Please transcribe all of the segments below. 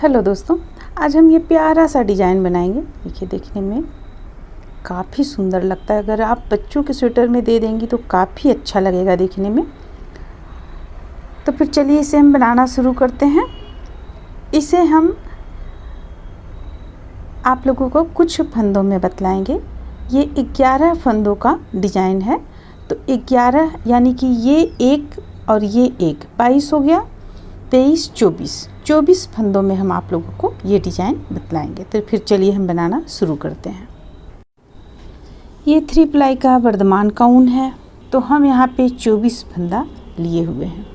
Hello दोस्तों, आज हम ये प्यारा सा डिज़ाइन बनाएंगे। देखिए, देखने में काफ़ी सुंदर लगता है। अगर आप बच्चों के स्वेटर में दे देंगी तो काफ़ी अच्छा लगेगा देखने में। तो फिर चलिए इसे हम बनाना शुरू करते हैं। इसे हम आप लोगों को कुछ फंदों में बतलाएंगे। ये 11 फंदों का डिज़ाइन है। तो 11 यानी कि ये एक और ये एक 22 हो गया, 23, 24 फंदों में हम आप लोगों को ये डिज़ाइन बतलाएंगे। तो फिर चलिए हम बनाना शुरू करते हैं। ये 3 प्लाई का वर्धमान का ऊन है। तो हम यहाँ पे 24 फंदा लिए हुए हैं।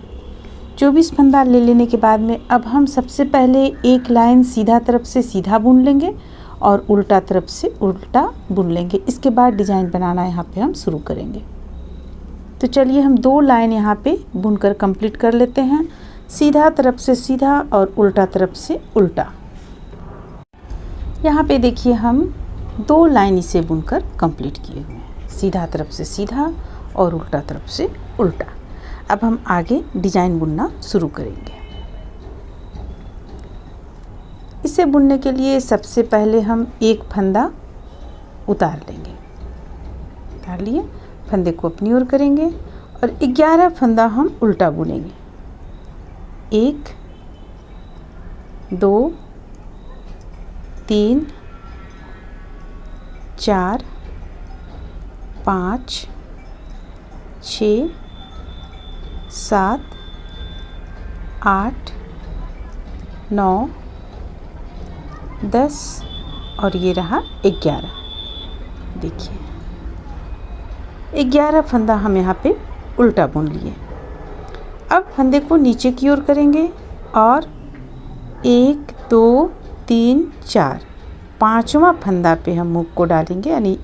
24 फंदा ले लेने के बाद में अब हम सबसे पहले एक लाइन सीधा तरफ से सीधा बुन लेंगे और उल्टा तरफ से उल्टा बुन लेंगे। इसके बाद डिज़ाइन बनाना यहाँ पे हम शुरू करेंगे। तो चलिए हम 2 लाइन यहाँ पे बुनकर कंप्लीट कर लेते हैं। सीधा तरफ से सीधा और उल्टा तरफ से उल्टा। यहाँ पे देखिए हम 2 लाइन इसे बुनकर कंप्लीट किए हुए हैं। सीधा तरफ से सीधा और उल्टा तरफ से उल्टा। अब हम आगे डिज़ाइन बुनना शुरू करेंगे। इसे बुनने के लिए सबसे पहले हम एक फंदा उतार लेंगे। उतार लिए, फंदे को अपनी ओर करेंगे और 11 फंदा हम उल्टा बुनेंगे। 1 2 3 4 5 6 7 8 9 10 और ये रहा 11। देखिए 11 फंदा हम यहाँ पे उल्टा बुन लिए। अब फंदे को नीचे की ओर करेंगे और 1 2 3 4 5वां फंदा पे हम हुक को डालेंगे, यानी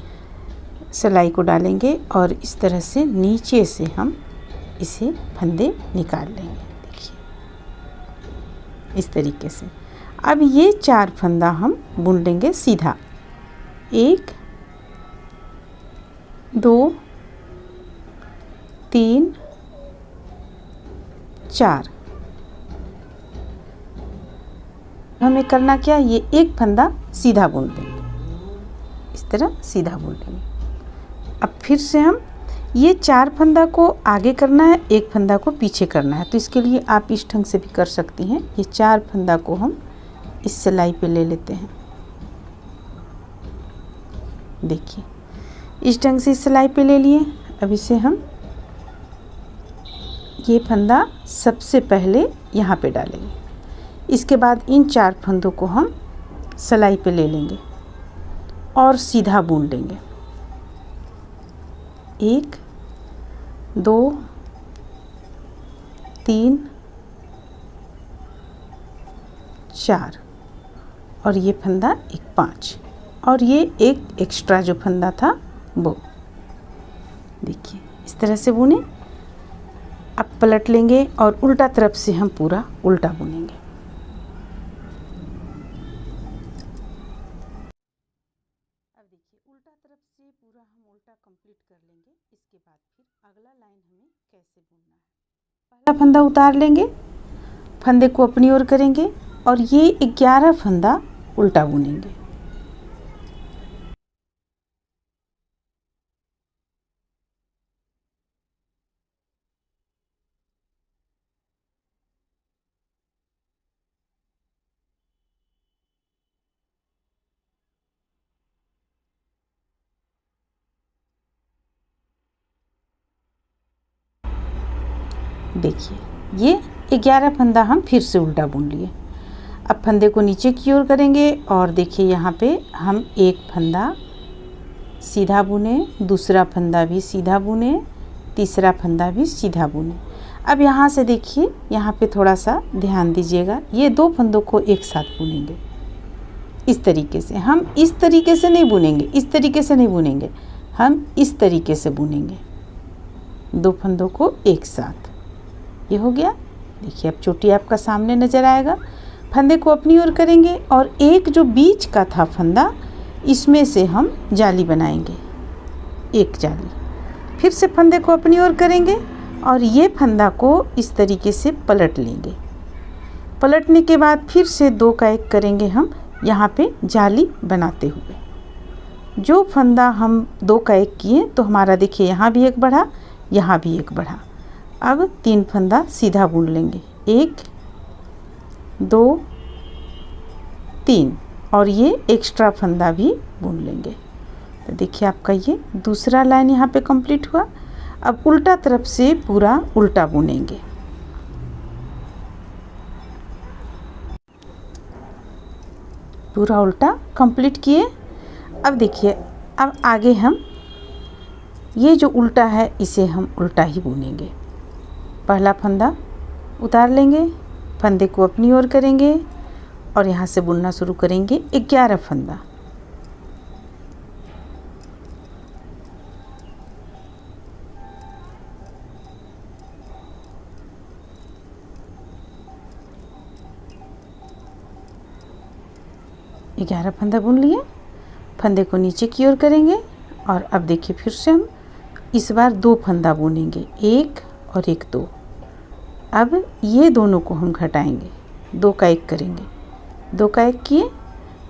सिलाई को डालेंगे और इस तरह से नीचे से हम इसे फंदे निकाल लेंगे। देखिए इस तरीके से। अब ये 4 फंदा हम बुन लेंगे सीधा। 1 2 3 4। हमें करना क्या, ये एक फंदा सीधा बुन देंगे। इस तरह सीधा बुन लेंगे। अब फिर से हम ये 4 फंदा को आगे करना है, एक फंदा को पीछे करना है। तो इसके लिए आप इस ढंग से भी कर सकती हैं। ये 4 फंदा को हम इस सिलाई पे ले लेते हैं। देखिए इस ढंग से इस सिलाई पे ले लिए। अब इसे हम ये फंदा सबसे पहले यहाँ पे डालेंगे। इसके बाद इन 4 फंदों को हम सिलाई पे ले लेंगे और सीधा बुन लेंगे। 1 2 3 4 और ये फंदा एक 5 और ये एक एक्स्ट्रा जो फंदा था वो। देखिए इस तरह से बुने। अब पलट लेंगे और उल्टा तरफ से हम पूरा उल्टा बुनेंगे। अब देखिए उल्टा तरफ से पूरा हम उल्टा कंप्लीट कर लेंगे। इसके बाद फिर अगला लाइन हमें कैसे बुनना है। पहला फंदा उतार लेंगे, फंदे को अपनी ओर करेंगे और ये 11 फंदा उल्टा बुनेंगे। देखिए ये 11 फंदा हम फिर से उल्टा बुन लिए। अब फंदे को नीचे की ओर करेंगे और देखिए यहाँ पे हम एक फंदा सीधा बुने, दूसरा फंदा भी सीधा बुने, तीसरा फंदा भी सीधा बुने। अब यहाँ से देखिए यहाँ पे थोड़ा सा ध्यान दीजिएगा। ये 2 फंदों को एक साथ बुनेंगे इस तरीके से। हम इस तरीके से नहीं बुनेंगे, इस तरीके से नहीं बुनेंगे, हम इस तरीके से बुनेंगे 2 फंदों को एक साथ। ये हो गया। देखिए अब चोटी आपका सामने नज़र आएगा। फंदे को अपनी ओर करेंगे और एक जो बीच का था फंदा, इसमें से हम जाली बनाएंगे, एक जाली। फिर से फंदे को अपनी ओर करेंगे और ये फंदा को इस तरीके से पलट लेंगे। पलटने के बाद फिर से 2 का 1 करेंगे हम यहाँ पे जाली बनाते हुए। जो फंदा हम 2 का 1 किए तो हमारा देखिए यहाँ भी एक बढ़ा, यहाँ भी एक बढ़ा। अब 3 फंदा सीधा बुन लेंगे, 1 2 3, और ये एक्स्ट्रा फंदा भी बुन लेंगे। तो देखिए आपका ये दूसरा लाइन यहाँ पे कंप्लीट हुआ। अब उल्टा तरफ से पूरा उल्टा बुनेंगे। पूरा उल्टा कंप्लीट किए। अब देखिए, अब आगे हम ये जो उल्टा है इसे हम उल्टा ही बुनेंगे। पहला फंदा उतार लेंगे, फंदे को अपनी ओर करेंगे और यहाँ से बुनना शुरू करेंगे 11 फंदा। ग्यारह फंदा बुन लिए, फंदे को नीचे की ओर करेंगे और अब देखिए फिर से हम इस बार 2 फंदा बुनेंगे, 1 और 1 2। अब ये दोनों को हम घटाएंगे, 2 का 1 करेंगे, 2 का 1 किए।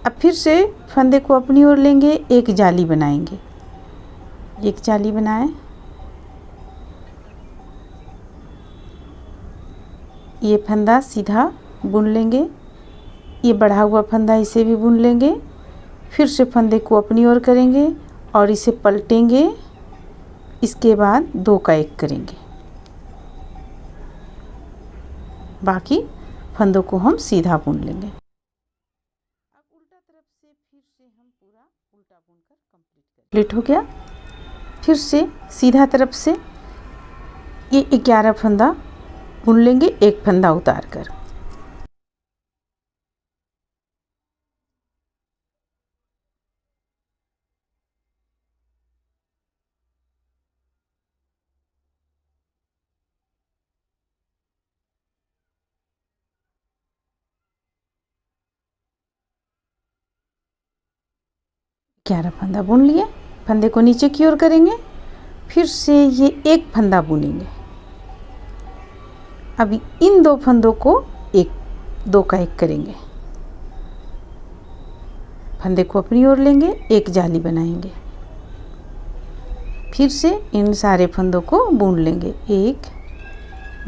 अब फिर से फंदे को अपनी ओर लेंगे, एक जाली बनाएंगे, एक जाली बनाएं, ये फंदा सीधा बुन लेंगे, ये बढ़ा हुआ फंदा इसे भी बुन लेंगे। फिर से फंदे को अपनी ओर करेंगे और इसे पलटेंगे, इसके बाद 2 का 1 करेंगे। बाकी फंदों को हम सीधा बुन लेंगे। अब उल्टा तरफ से फिर से हम पूरा उल्टा बुनकर कंप्लीट हो गया। फिर से सीधा तरफ से ये 11 फंदा बुन लेंगे, एक फंदा उतार कर। ग्यारह फंदा बुन लिए, फंदे को नीचे की ओर करेंगे, फिर से ये एक फंदा बुनेंगे। अभी इन 2 फंदों को 2 का 1 करेंगे, फंदे को अपनी ओर लेंगे, एक जाली बनाएंगे। फिर से इन सारे फंदों को बुन लेंगे, 1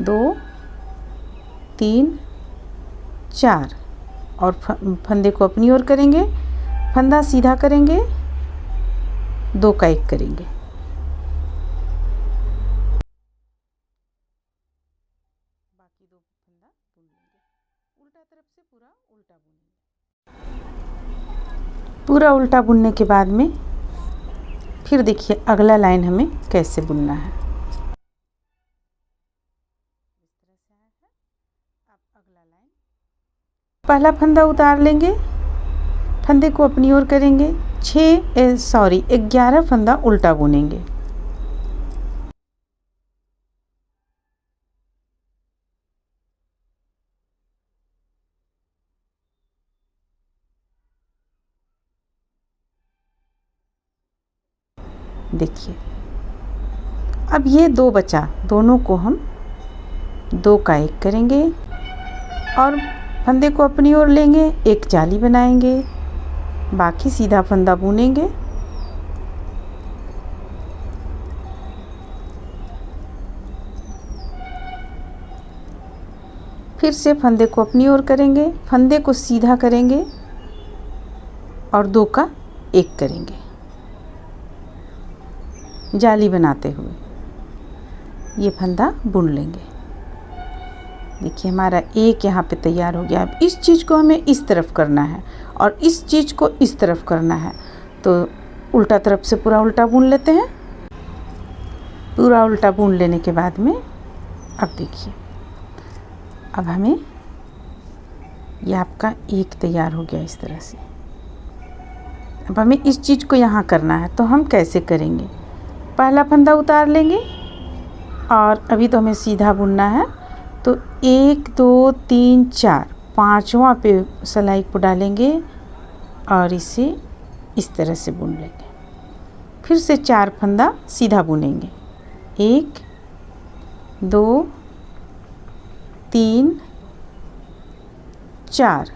2 3 4, और फंदे को अपनी ओर करेंगे, फंदा सीधा करेंगे, 2 का 1 करेंगे। बाकी 2 फंदा बुन लेंगे। उल्टा तरफ से पूरा उल्टा बुनेंगे। पूरा उल्टा बुनने के बाद में फिर देखिए अगला लाइन हमें कैसे बुनना है। इस तरह से आया है। अब अगला लाइन, पहला फंदा उतार लेंगे, फंदे को अपनी ओर करेंगे, 11 फंदा उल्टा बुनेंगे। देखिए अब ये 2 बचा, दोनों को हम 2 का 1 करेंगे और फंदे को अपनी ओर लेंगे, एक जाली बनाएंगे, बाकी सीधा फंदा बुनेंगे। फिर से फंदे को अपनी ओर करेंगे, फंदे को सीधा करेंगे और 2 का 1 करेंगे, जाली बनाते हुए ये फंदा बुन लेंगे। देखिए हमारा एक यहाँ पे तैयार हो गया। अब इस चीज़ को हमें इस तरफ करना है और इस चीज़ को इस तरफ करना है, तो उल्टा तरफ से पूरा उल्टा बुन लेते हैं। पूरा उल्टा बुन लेने के बाद में अब देखिए, अब हमें ये आपका एक तैयार हो गया इस तरह से। अब हमें इस चीज़ को यहाँ करना है, तो हम कैसे करेंगे? पहला फंदा उतार लेंगे और अभी तो हमें सीधा बुनना है, तो 1 2 3 4 5वां पे सिलाई को डालेंगे और इसे इस तरह से बुन लेंगे। फिर से 4 फंदा सीधा बुनेंगे, 1 2 3 4।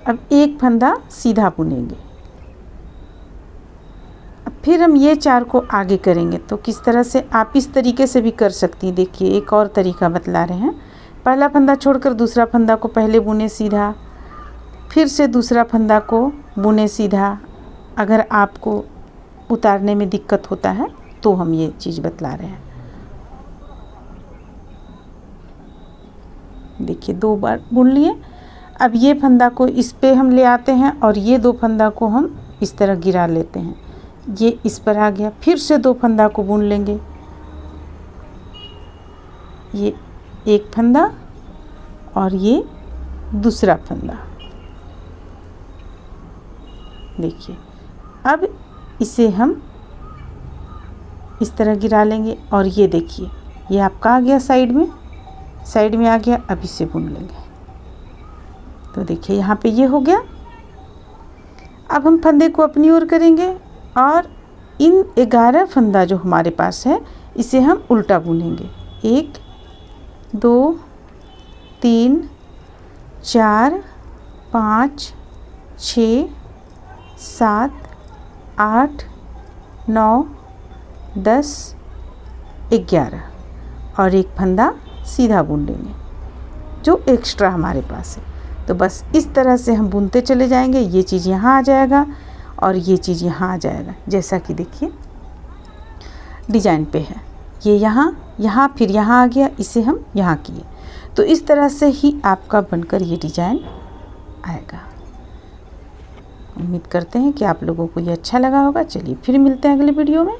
अब एक फंदा सीधा बुनेंगे। अब फिर हम ये 4 को आगे करेंगे। तो किस तरह से आप इस तरीके से भी कर सकती हैं। देखिए एक और तरीका बतला रहे हैं। पहला फंदा छोड़कर दूसरा फंदा को पहले बुने सीधा, फिर से दूसरा फंदा को बुने सीधा। अगर आपको उतारने में दिक्कत होता है तो हम ये चीज़ बतला रहे हैं। देखिए 2 बार बुन लिए। अब ये फंदा को इस पे हम ले आते हैं और ये 2 फंदा को हम इस तरह गिरा लेते हैं। ये इस पर आ गया। फिर से 2 फंदा को बुन लेंगे। ये एक फंदा और ये दूसरा फंदा। देखिए अब इसे हम इस तरह गिरा लेंगे और ये देखिए ये आपका आ गया साइड में आ गया। अब इसे बुन लेंगे। तो देखिए यहाँ पे ये हो गया। अब हम फंदे को अपनी ओर करेंगे और इन 11 फंदा जो हमारे पास है इसे हम उल्टा बुनेंगे। 1 2 3 4 5 6 7 8 9 10 11 और एक फंदा सीधा बुन लेंगे जो एक्स्ट्रा हमारे पास है। तो बस इस तरह से हम बुनते चले जाएंगे। ये चीज़ यहाँ आ जाएगा और ये चीज़ यहाँ आ जाएगा। जैसा कि देखिए डिजाइन पे है। ये यहाँ फिर यहाँ आ गया। इसे हम यहाँ किए। तो इस तरह से ही आपका बनकर ये डिजाइन आएगा। उम्मीद करते हैं कि आप लोगों को ये अच्छा लगा होगा। चलिए फिर मिलते हैं अगले वीडियो में।